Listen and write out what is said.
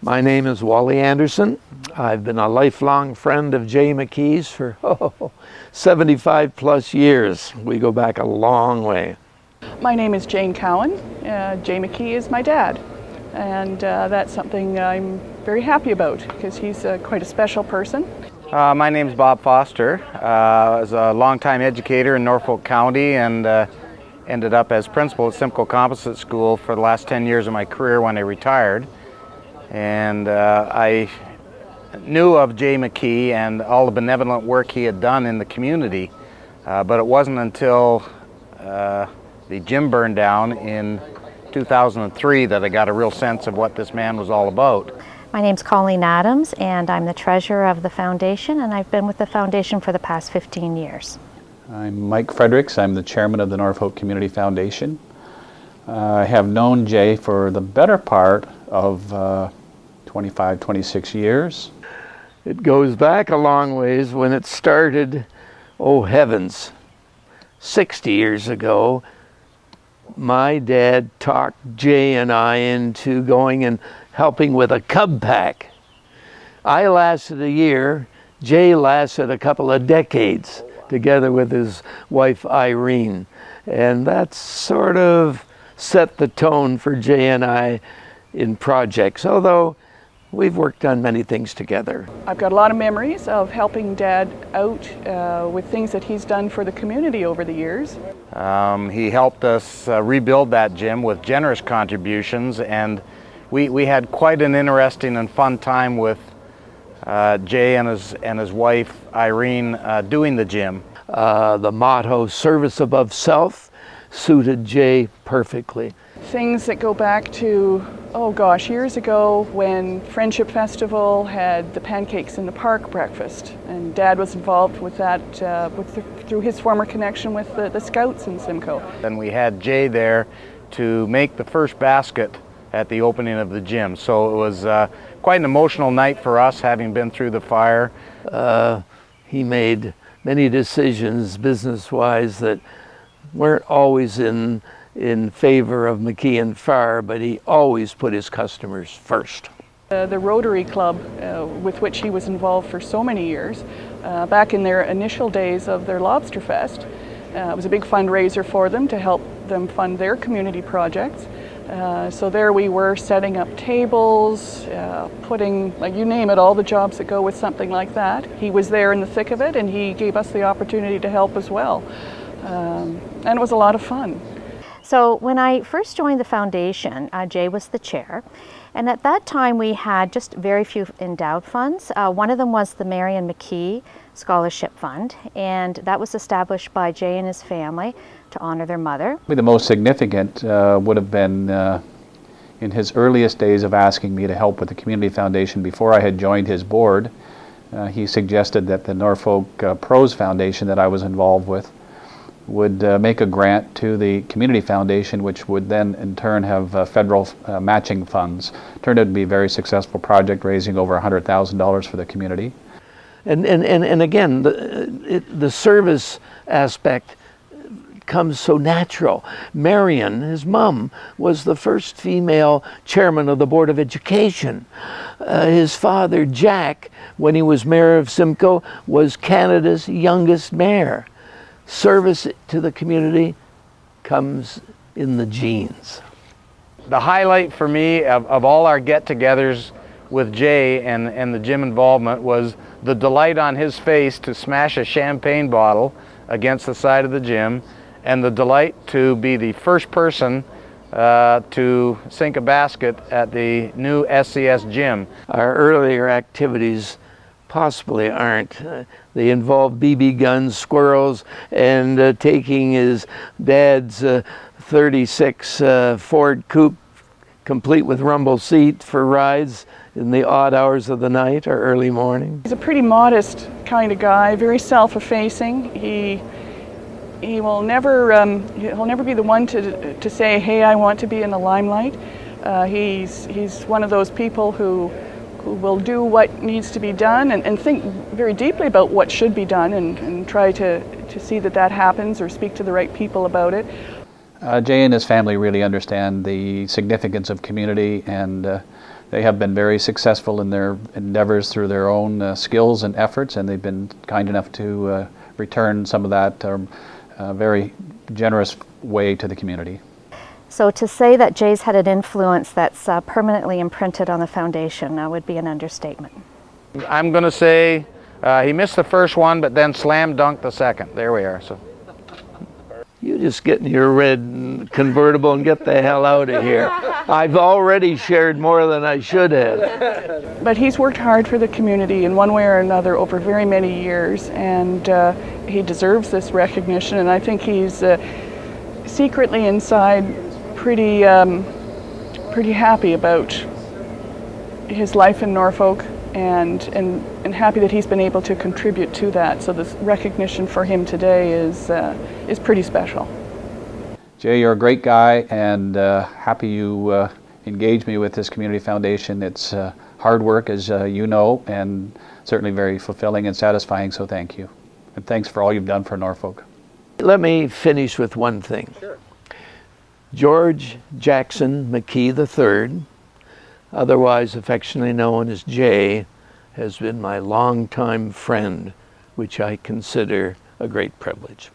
My name is Wally Anderson. I've been a lifelong friend of Jay McKee's for 75 plus years. We go back a long way. My name is Jane Cowan. Jay McKiee is my dad, and that's something I'm very happy about because he's quite a special person. My name is Bob Foster. I was a longtime educator in Norfolk County and ended up as principal at Simcoe Composite School for the last 10 years of my career when I retired. And I knew of Jay McKiee and all the benevolent work he had done in the community, but it wasn't until the gym burned down in 2003 that I got a real sense of what this man was all about. My name's Colleen Adams, and I'm the treasurer of the foundation, and I've been with the foundation for the past 15 years. I'm Mike Fredericks. I'm the chairman of the Norfolk Community Foundation. I have known Jay for the better part of 25, 26 years. It goes back a long ways when it started, oh heavens, 60 years ago. My dad talked Jay and I into going and helping with a cub pack. I lasted a year, Jay lasted a couple of decades together with his wife Irene. And that sort of set the tone for Jay and I in projects, although we've worked on many things together. I've got a lot of memories of helping Dad out with things that he's done for the community over the years. He helped us rebuild that gym with generous contributions, and we had quite an interesting and fun time with Jay and his wife Irene doing the gym. The motto, service above self, suited Jay perfectly. Things that go back to, oh gosh, years ago when Friendship Festival had the Pancakes in the Park breakfast, and Dad was involved with that through his former connection with the Scouts in Simcoe. And we had Jay there to make the first basket at the opening of the gym. So it was quite an emotional night for us, having been through the fire. He made many decisions business-wise that weren't always in favor of McKiee and Farr, but he always put his customers first. The Rotary Club, with which he was involved for so many years, back in their initial days of their Lobster Fest, it was a big fundraiser for them to help them fund their community projects. So there we were setting up tables, putting, like you name it, all the jobs that go with something like that. He was there in the thick of it, and he gave us the opportunity to help as well. And it was a lot of fun. So when I first joined the foundation, Jay was the chair, and at that time we had just very few endowed funds. One of them was the Marion McKiee Scholarship Fund, and that was established by Jay and his family to honor their mother. The most significant would have been in his earliest days of asking me to help with the Community Foundation before I had joined his board. He suggested that the Norfolk Pros Foundation that I was involved with would make a grant to the Community Foundation, which would then in turn have federal matching funds. Turned out to be a very successful project, raising over $100,000 for the community. And again, the service aspect comes so natural. Marion, his mom, was the first female chairman of the Board of Education. His father, Jack, when he was mayor of Simcoe, was Canada's youngest mayor. Service to the community comes in the genes. The highlight for me of all our get-togethers with Jay and the gym involvement was the delight on his face to smash a champagne bottle against the side of the gym, and the delight to be the first person to sink a basket at the new SCS gym. Our earlier activities possibly aren't. They involve BB guns, squirrels, and taking his dad's 36 Ford Coupe, complete with rumble seat, for rides in the odd hours of the night or early morning. He's a pretty modest kind of guy, very self-effacing. He will never he'll never be the one to say, hey, I want to be in the limelight. He's one of those people who will do what needs to be done and think very deeply about what should be done and try to see that happens or speak to the right people about it. Jay and his family really understand the significance of community and They have been very successful in their endeavors through their own skills and efforts, and they've been kind enough to return some of that very generous way to the community. So to say that Jay's had an influence that's permanently imprinted on the foundation would be an understatement. I'm going to say he missed the first one, but then slam dunked the second. There we are. So. You just get in your red convertible and get the hell out of here. I've already shared more than I should have. But he's worked hard for the community in one way or another over very many years, and he deserves this recognition, and I think he's secretly inside pretty happy about his life in Norfolk and happy that he's been able to contribute to that. So this recognition for him today is pretty special. Jay, you're a great guy, and happy you engaged me with this community foundation. It's hard work, as you know, and certainly very fulfilling and satisfying, so thank you. And thanks for all you've done for Norfolk. Let me finish with one thing. Sure. George Jackson McKiee III, otherwise affectionately known as Jay, has been my longtime friend, which I consider a great privilege.